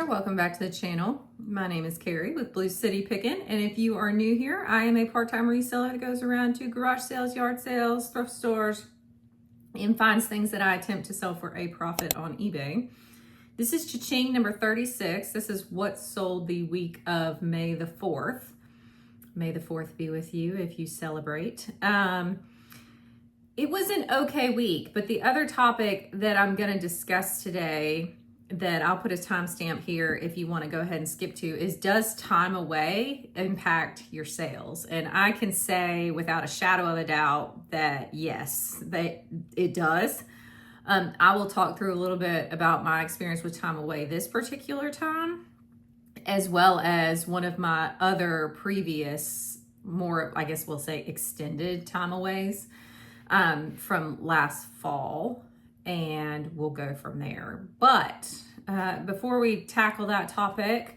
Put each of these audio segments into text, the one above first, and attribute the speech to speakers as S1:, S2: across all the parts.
S1: there, welcome back to the channel. My name is Carrie with Blue City Pickin, and if you are new here, I am a part-time reseller that goes around to garage sales, yard sales, thrift stores, and finds things that I attempt to sell for a profit on eBay. This is Ching number 36. This is what sold the week of May the 4th. May the 4th be with you if you celebrate. It was an okay week, but the other topic that I'm going to discuss today that I'll put a timestamp here if you want to go ahead and skip to is, does time away impact your sales? And I can say without a shadow of a doubt that yes, that it does. I will talk through a little bit about my experience with time away this particular time, as well as one of my other previous, more, I guess we'll say, extended time aways from last fall, and we'll go from there. But before we tackle that topic,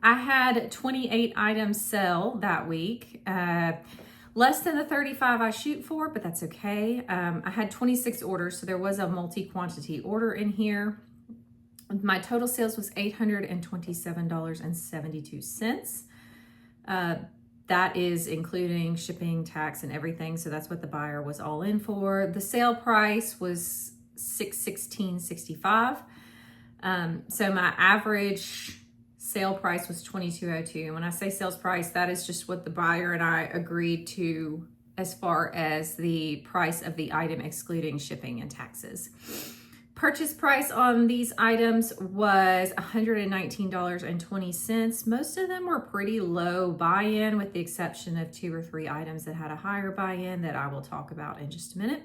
S1: I had 28 items sell that week. Less than the 35 I shoot for, but that's okay. I had 26 orders, so there was a multi-quantity order in here. My total sales was $827.72. That is including shipping, tax, and everything. So that's what the buyer was all in for. The sale price was $616.65. So my average sale price was $22.02. And when I say sales price, that is just what the buyer and I agreed to as far as the price of the item excluding shipping and taxes. Purchase price on these items was $119.20. Most of them were pretty low buy-in, with the exception of 2 or 3 items that had a higher buy-in that I will talk about in just a minute.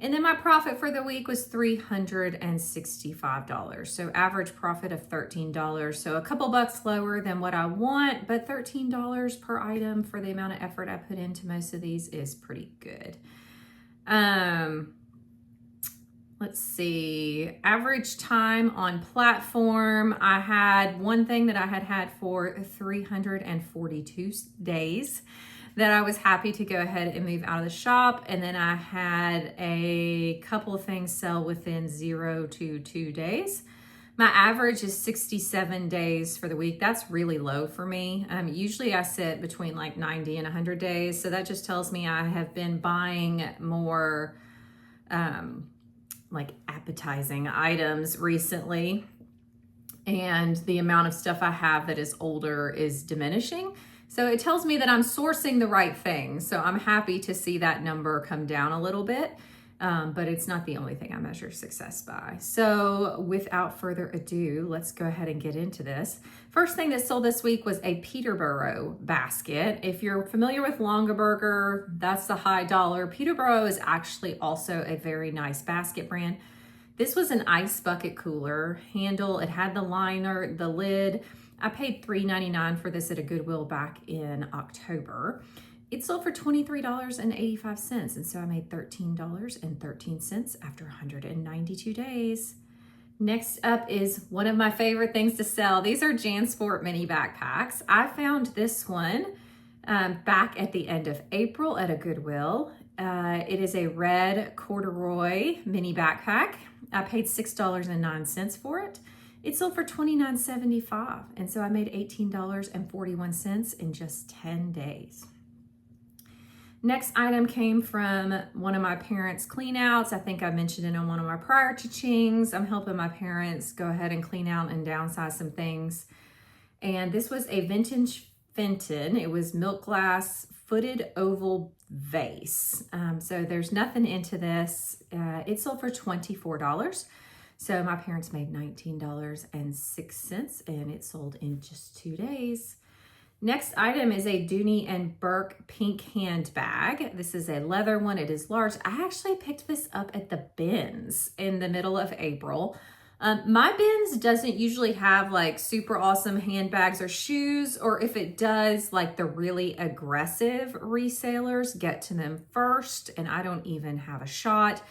S1: And then my profit for the week was $365. So average profit of $13. So a couple bucks lower than what I want, but $13 per item for the amount of effort I put into most of these is pretty good. Let's see, average time on platform. I had one thing that I had for 342 days that I was happy to go ahead and move out of the shop. And then I had a couple of things sell within 0 to 2 days. My average is 67 days for the week. That's really low for me. Usually I sit between like 90 and 100 days. So that just tells me I have been buying more like appetizing items recently, and the amount of stuff I have that is older is diminishing. So it tells me that I'm sourcing the right thing. So I'm happy to see that number come down a little bit, but it's not the only thing I measure success by. So without further ado, let's go ahead and get into this. First thing that sold this week was a Peterborough basket. If you're familiar with Longaberger, that's the high dollar. Peterborough is actually also a very nice basket brand. This was an ice bucket cooler handle. It had the liner, the lid. I paid $3.99 for this at a Goodwill back in October. It sold for $23.85, and so I made $13.13 after 192 days. Next up is one of my favorite things to sell. These are JanSport mini backpacks. I found this one back at the end of April at a Goodwill. It is a red corduroy mini backpack. I paid $6.09 for it. It sold for $29.75, and so I made $18.41 in just 10 days. Next item came from one of my parents' clean outs. I think I mentioned it on one of my prior Chings. I'm helping my parents go ahead and clean out and downsize some things. And this was a vintage Fenton. It was milk glass footed oval vase. So there's nothing into this. It sold for $24. So my parents made $19.06, and it sold in just 2 days. Next item is a Dooney and Burke pink handbag. This is a leather one. It is large. I actually picked this up at the bins in the middle of April. My bins doesn't usually have like super awesome handbags or shoes, or if it does, like the really aggressive resellers get to them first, and I don't even have a shot.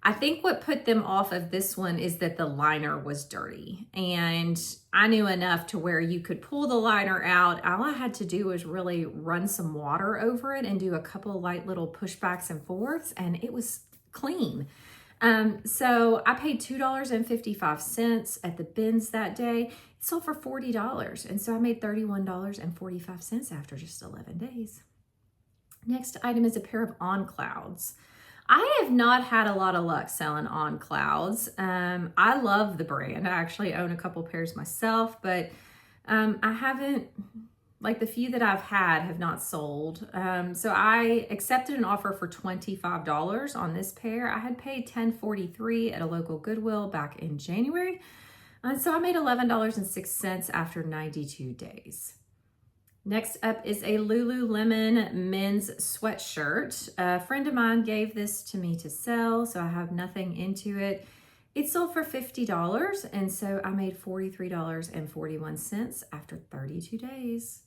S1: I think what put them off of this one is that the liner was dirty, and I knew enough to where you could pull the liner out. All I had to do was really run some water over it and do a couple of light little pushbacks and forths, and it was clean. So I paid $2.55 at the bins that day. It sold for $40. And so I made $31.45 after just 11 days. Next item is a pair of On Clouds. I have not had a lot of luck selling On Clouds. I love the brand. I actually own a couple pairs myself, but I haven't, like the few that I've had have not sold. So I accepted an offer for $25 on this pair. I had paid $10.43 at a local Goodwill back in January. So I made $11.06 after 92 days. Next up is a Lululemon men's sweatshirt. A friend of mine gave this to me to sell, so I have nothing into it. It sold for $50, and so I made $43.41 after 32 days.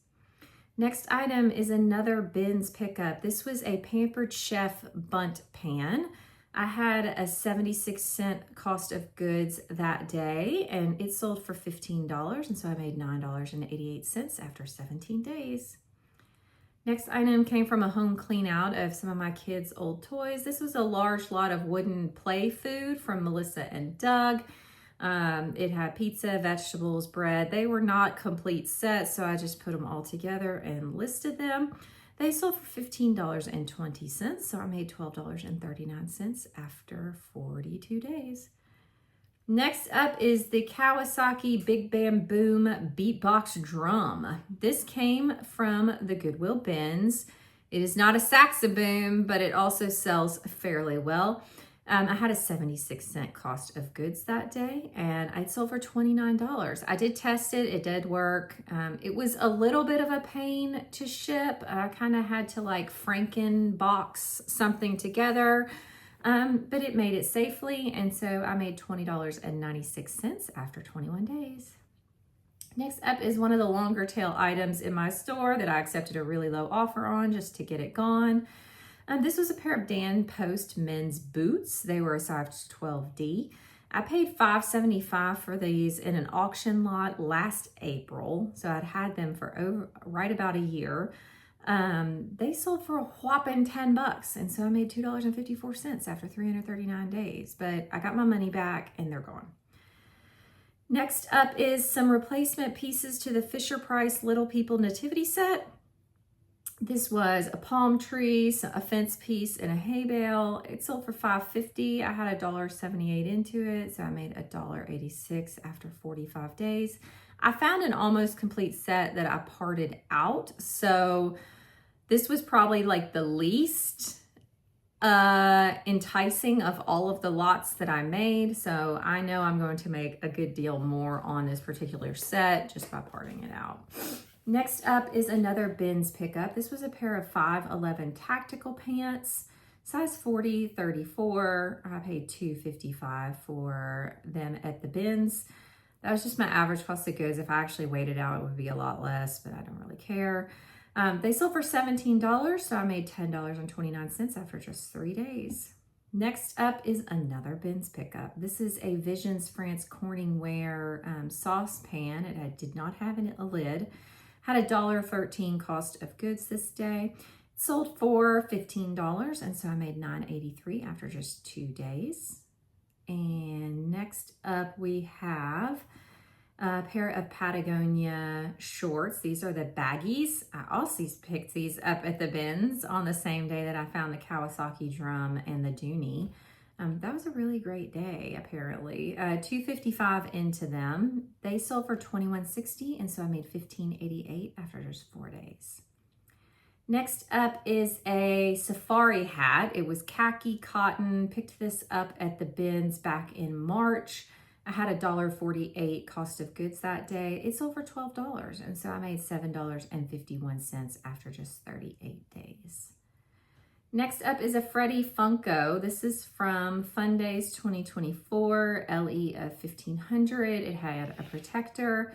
S1: Next item is another bins pickup. This was a Pampered Chef bunt pan. I had a 76-cent cost of goods that day, and it sold for $15, and so I made $9.88 after 17 days. Next item came from a home clean out of some of my kids' old toys. This was a large lot of wooden play food from Melissa and Doug. It had pizza, vegetables, bread. They were not complete sets, so I just put them all together and listed them. They sold for $15.20, so I made $12.39 after 42 days. Next up is the Kawasaki Big Bam Boom Beatbox Drum. This came from the Goodwill bins. It is not a saxoboom, but it also sells fairly well. I had a 76-cent cost of goods that day, and I sold for $29. I did test it. It did work. It was a little bit of a pain to ship. I kind of had to like Franken box something together, but it made it safely, and so I made $20.96 after 21 days. Next up is one of the longer tail items in my store that I accepted a really low offer on just to get it gone. This was a pair of Dan Post men's boots. They were a size 12D. I paid $5.75 for these in an auction lot last April, so I'd had them for right about a year. They sold for a whopping $10, and so I made $2.54 after 339 days, but I got my money back and they're gone. Next up is some replacement pieces to the Fisher-Price Little People Nativity set. This was a palm tree, a fence piece, and a hay bale. It sold for $5.50. I had $1.78 into it, so I made $1.86 after 45 days. I found an almost complete set that I parted out, so this was probably like the least enticing of all of the lots that I made, so I know I'm going to make a good deal more on this particular set just by parting it out. Next up is another bins pickup. This was a pair of 511 tactical pants, size 40, 34. I paid $2.55 for them at the bins. That was just my average cost of goods. If I actually weighed it out, it would be a lot less, but I don't really care. They sold for $17, so I made $10.29 after just 3 days. Next up is another bins pickup. This is a Visions France Corningware saucepan. It did not have a lid. Had $1.13 cost of goods this day. It sold for $15, and so I made $9.83 after just 2 days. And next up we have a pair of Patagonia shorts. These are the baggies. I also picked these up at the bins on the same day that I found the Kawasaki drum and the Dooney. That was a really great day, apparently. $2.55 into them. They sold for $21.60, and so I made $15.88 after just 4 days. Next up is a safari hat. It was khaki cotton. Picked this up at the bins back in March. I had $1.48 cost of goods that day. It sold for $12, and so I made $7.51 after just 38 days. Next up is a Freddy Funko. This is from Fun Days 2024, LE of 1500. It had a protector.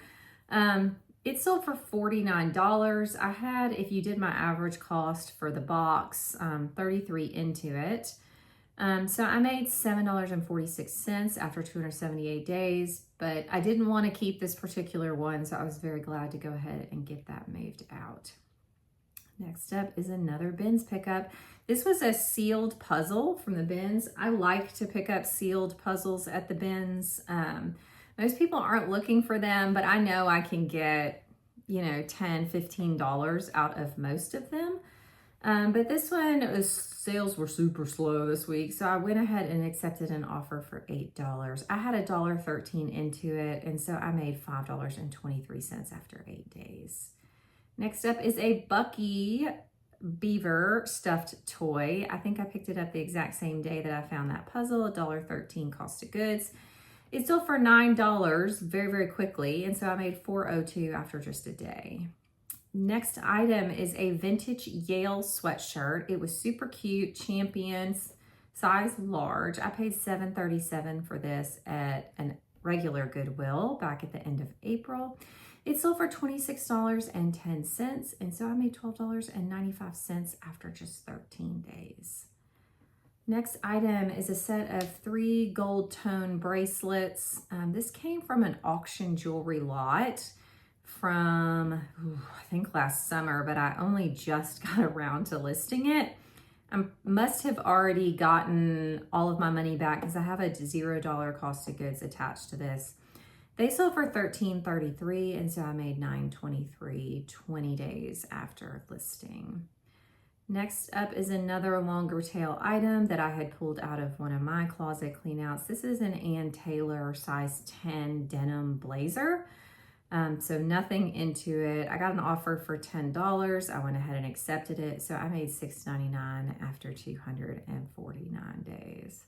S1: It sold for $49. I had, if you did my average cost for the box, 33 into it. So I made $7.46 after 278 days, but I didn't want to keep this particular one, so I was very glad to go ahead and get that moved out. Next up is another bins pickup. This was a sealed puzzle from the bins. I like to pick up sealed puzzles at the bins. Most people aren't looking for them, but I know I can get, $10, $15 out of most of them. But this one, sales were super slow this week, so I went ahead and accepted an offer for $8. I had $1.13 into it, and so I made $5.23 after 8 days. Next up is a Bucky beaver stuffed toy. I think I picked it up the exact same day that I found that puzzle, $1.13 cost of goods. It sold for $9 very, very quickly, and so I made $4.02 after just a day. Next item is a vintage Yale sweatshirt. It was super cute, Champions, size large. I paid $7.37 for this at a regular Goodwill back at the end of April. It sold for $26.10, and so I made $12.95 after just 13 days. Next item is a set of 3 gold tone bracelets. This came from an auction jewelry lot from, I think last summer, but I only just got around to listing it. I must have already gotten all of my money back because I have a $0 cost of goods attached to this. They sold for $13.33, and so I made $9.23 20 days after listing. Next up is another longer tail item that I had pulled out of one of my closet cleanouts. This is an Ann Taylor size 10 denim blazer. So nothing into it. I got an offer for $10. I went ahead and accepted it. So I made $6.99 after 249 days.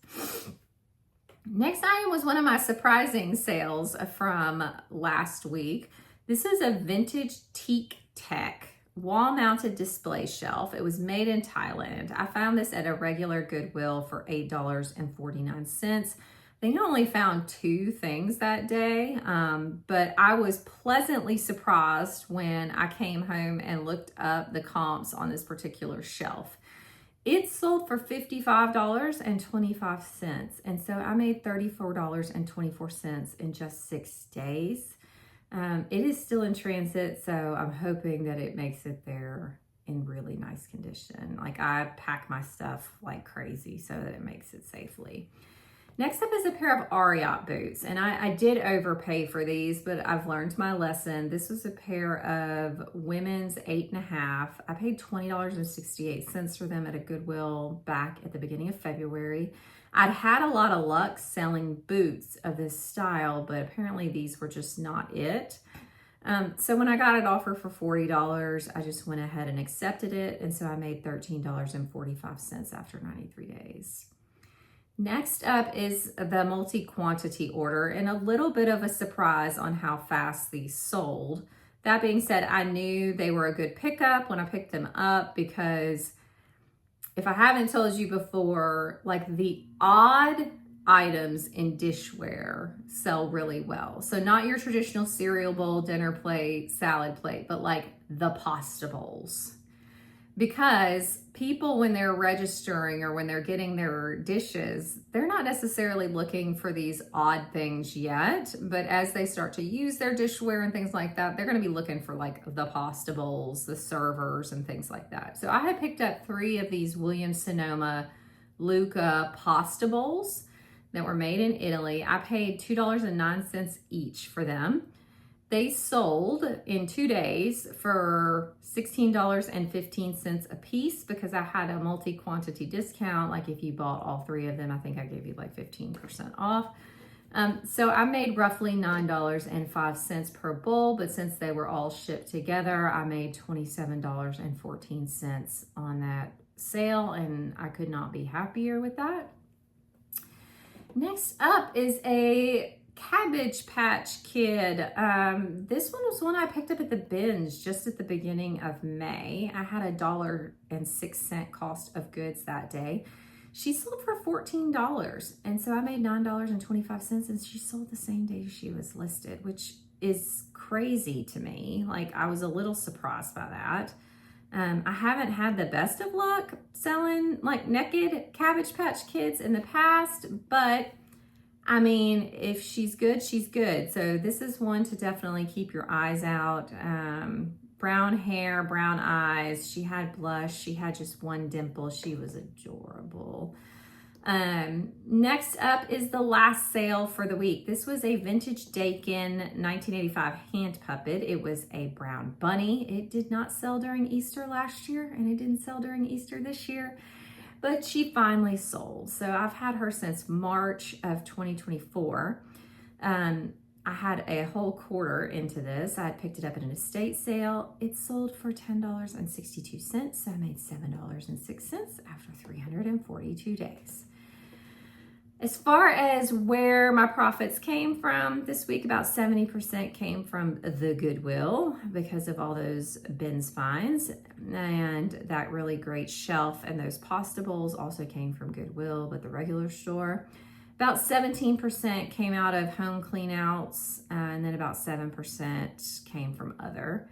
S1: Next item was one of my surprising sales from last week. This is a vintage teak tech wall-mounted display shelf. It was made in Thailand. I found this at a regular Goodwill for $8.49. I think I only found 2 things that day, but I was pleasantly surprised when I came home and looked up the comps on this particular shelf. It sold for $55.25, and so I made $34.24 in just 6 days. It is still in transit, so I'm hoping that it makes it there in really nice condition. Like, I pack my stuff like crazy so that it makes it safely. Next up is a pair of Ariat boots, and I did overpay for these, but I've learned my lesson. This was a pair of women's 8.5. I paid $20.68 for them at a Goodwill back at the beginning of February. I'd had a lot of luck selling boots of this style, but apparently these were just not it. So when I got an offer for $40, I just went ahead and accepted it, and so I made $13.45 after 93 days. Next up is the multi-quantity order, and a little bit of a surprise on how fast these sold. That being said, I knew they were a good pickup when I picked them up, because if I haven't told you before, like, the odd items in dishware sell really well. So not your traditional cereal bowl, dinner plate, salad plate, but like the pasta bowls. Because people, when they're registering or when they're getting their dishes, they're not necessarily looking for these odd things yet, but as they start to use their dishware and things like that, they're going to be looking for like the pasta bowls, the servers, and things like that. So I had picked up 3 of these Williams-Sonoma Luca pasta bowls that were made in Italy. I paid $2.09 each for them. They sold in 2 days for $16.15 a piece because I had a multi-quantity discount. Like, if you bought all 3 of them, I think I gave you like 15% off. So I made roughly $9.05 per bowl, but since they were all shipped together, I made $27.14 on that sale, and I could not be happier with that. Next up is a Cabbage Patch Kid. This one was one I picked up at the bins just at the beginning of May. I had $1.06 cost of goods that day. She sold for $14, and so I made $9.25, and she sold the same day she was listed, which is crazy to me. Like, I was a little surprised by that. I haven't had the best of luck selling like naked Cabbage Patch Kids in the past, but I mean, if she's good, she's good. So this is one to definitely keep your eyes out brown hair, brown eyes. She had blush. She had just one dimple. She was adorable. Next up is the last sale for the week. This was a vintage Dakin 1985 hand puppet. It was a brown bunny. It did not sell during Easter last year, and it didn't sell during Easter this year, but she finally sold. So I've had her since March of 2024. I had a whole quarter into this. I had picked it up at an estate sale. It sold for $10.62. So I made $7.06 after 342 days. As far as where my profits came from this week, about 70% came from the Goodwill because of all those bins finds, and that really great shelf and those pasta bowls also came from Goodwill, but the regular store. About 17% came out of home cleanouts, and then about 7% came from other.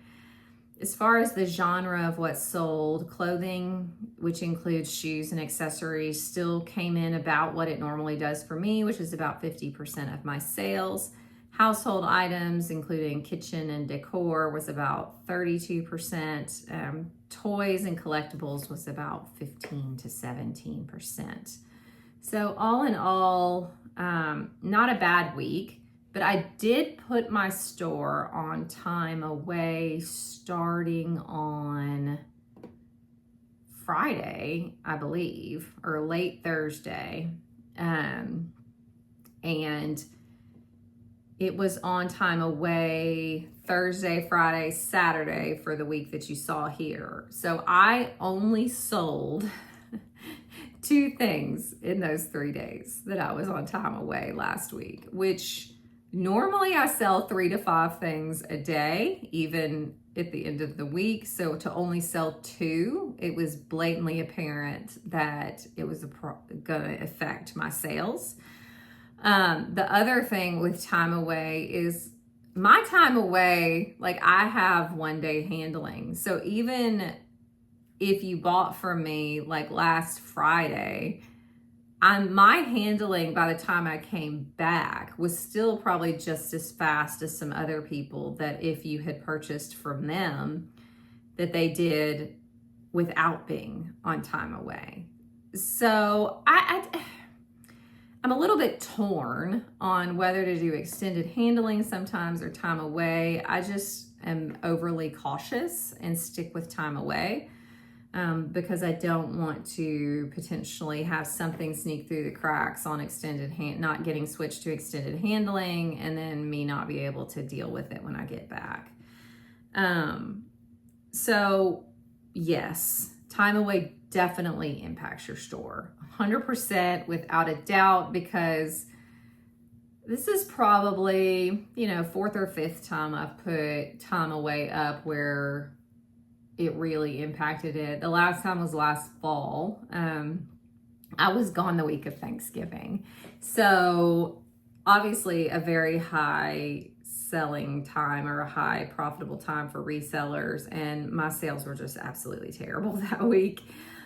S1: As far as the genre of what sold, clothing, which includes shoes and accessories, still came in about what it normally does for me, which is about 50% of my sales. Household items, including kitchen and decor, was about 32%. Toys and collectibles was about 15 to 17%. So all in all, not a bad week. But I did put my store on time away starting on Friday, I believe, or late Thursday. And it was on time away Thursday, Friday, Saturday for the week that you saw here. So I only sold 2 things in those 3 days that I was on time away last week, which normally I sell 3 to 5 things a day, even at the end of the week. So to only sell 2, it was blatantly apparent that it was going to affect my sales. The other thing with time away is my time away, like I have 1-day handling. So even if you bought from me like last Friday, my handling by the time I came back was still probably just as fast as some other people that if you had purchased from them that they did without being on time away. So I'm a little bit torn on whether to do extended handling sometimes or time away. I just am overly cautious and stick with time away. Because I don't want to potentially have something sneak through the cracks on not getting switched to extended handling, and then me not be able to deal with it when I get back. So yes, time away definitely impacts your store 100% without a doubt, because this is probably, 4th or 5th time I've put time away up where it really impacted it. The last time was last fall. I was gone the week of Thanksgiving. So obviously a very high selling time or a high profitable time for resellers. And my sales were just absolutely terrible that week.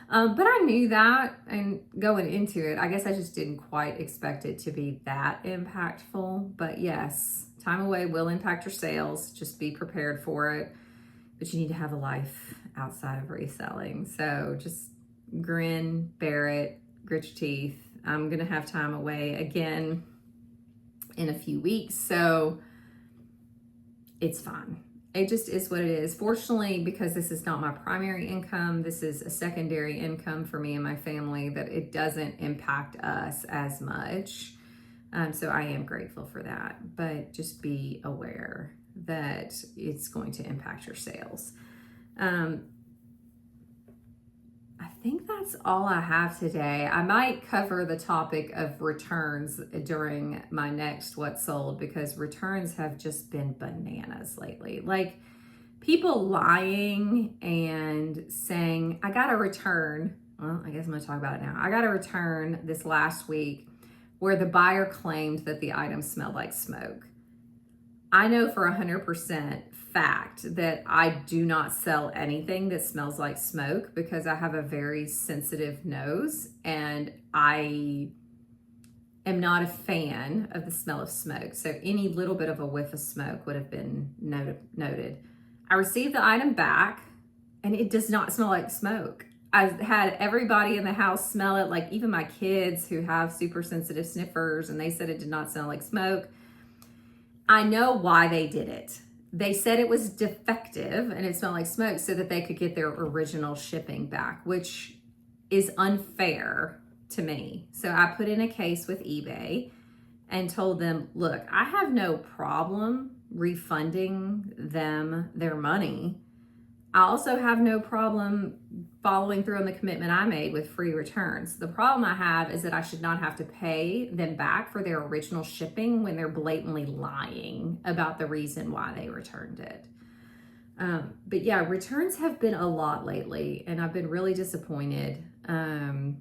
S1: But I knew that, and going into it, I guess I just didn't quite expect it to be that impactful. But yes, time away will impact your sales. Just be prepared for it. But you need to have a life outside of reselling. So just grin, bear it, grit your teeth. I'm going to have time away again in a few weeks. So it's fine. It just is what it is. Fortunately, because this is not my primary income, this is a secondary income for me and my family, that it doesn't impact us as much. So I am grateful for that. But just be aware that it's going to impact your sales. I think that's all I have today. I might cover the topic of returns during my next What Sold, because returns have just been bananas lately. Like people lying and saying, I got a return. Well, I guess I'm going to talk about it now. I got a return this last week where the buyer claimed that the item smelled like smoke. I know for 100% fact that I do not sell anything that smells like smoke, because I have a very sensitive nose and I am not a fan of the smell of smoke. So any little bit of a whiff of smoke would have been noted. I received the item back and it does not smell like smoke. I had everybody in the house smell it, like even my kids who have super sensitive sniffers, and they said it did not smell like smoke. I know why they did it. They said it was defective and it smelled like smoke so that they could get their original shipping back, which is unfair to me. So I put in a case with eBay and told them, look, I have no problem refunding them their money. I also have no problem following through on the commitment I made with free returns. The problem I have is that I should not have to pay them back for their original shipping when they're blatantly lying about the reason why they returned it. But yeah, returns have been a lot lately and I've been really disappointed. I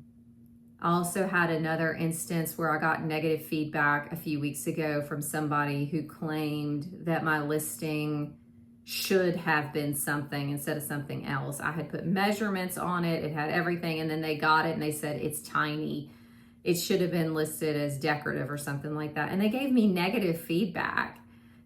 S1: also had another instance where I got negative feedback a few weeks ago from somebody who claimed that my listing should have been something instead of something else. I had put measurements on it, it had everything, and then they got it and they said it's tiny. It should have been listed as decorative or something like that. And they gave me negative feedback.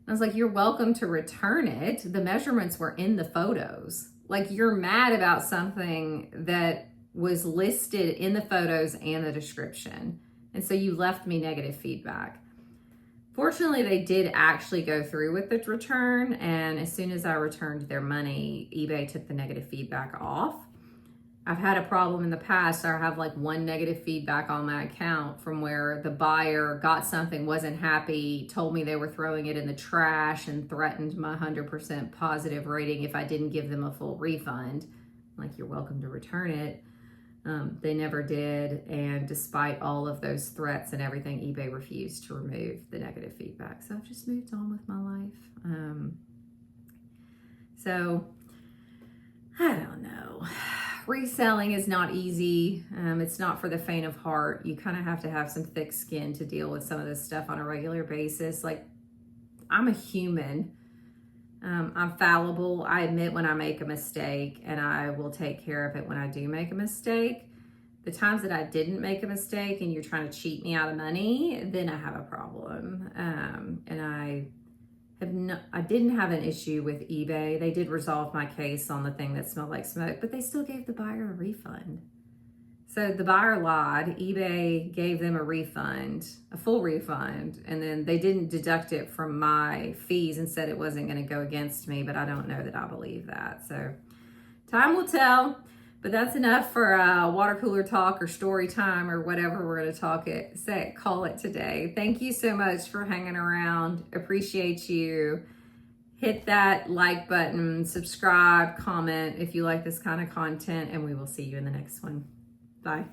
S1: I was like, you're welcome to return it. The measurements were in the photos. Like, you're mad about something that was listed in the photos and the description. And so you left me negative feedback. Fortunately, they did actually go through with the return, and as soon as I returned their money, eBay took the negative feedback off. I've had a problem in the past. I have like one negative feedback on my account from where the buyer got something, wasn't happy, told me they were throwing it in the trash, and threatened my 100% positive rating if I didn't give them a full refund. I'm like, you're welcome to return it. They never did, and despite all of those threats and everything, eBay refused to remove the negative feedback. So I've just moved on with my life. So I don't know. Reselling is not easy. It's not for the faint of heart. You kind of have to have some thick skin to deal with some of this stuff on a regular basis. Like, I'm a human. I'm fallible. I admit when I make a mistake, and I will take care of it when I do make a mistake. The times that I didn't make a mistake and you're trying to cheat me out of money, then I have a problem. And I didn't have an issue with eBay. They did resolve my case on the thing that smelled like smoke, but they still gave the buyer a refund. So the buyer lied. eBay gave them a refund, a full refund, and then they didn't deduct it from my fees and said it wasn't going to go against me, but I don't know that I believe that. So time will tell, but that's enough for water cooler talk or story time or whatever we're going to call it today. Thank you so much for hanging around. Appreciate you. Hit that like button, subscribe, comment if you like this kind of content, and we will see you in the next one. Bye.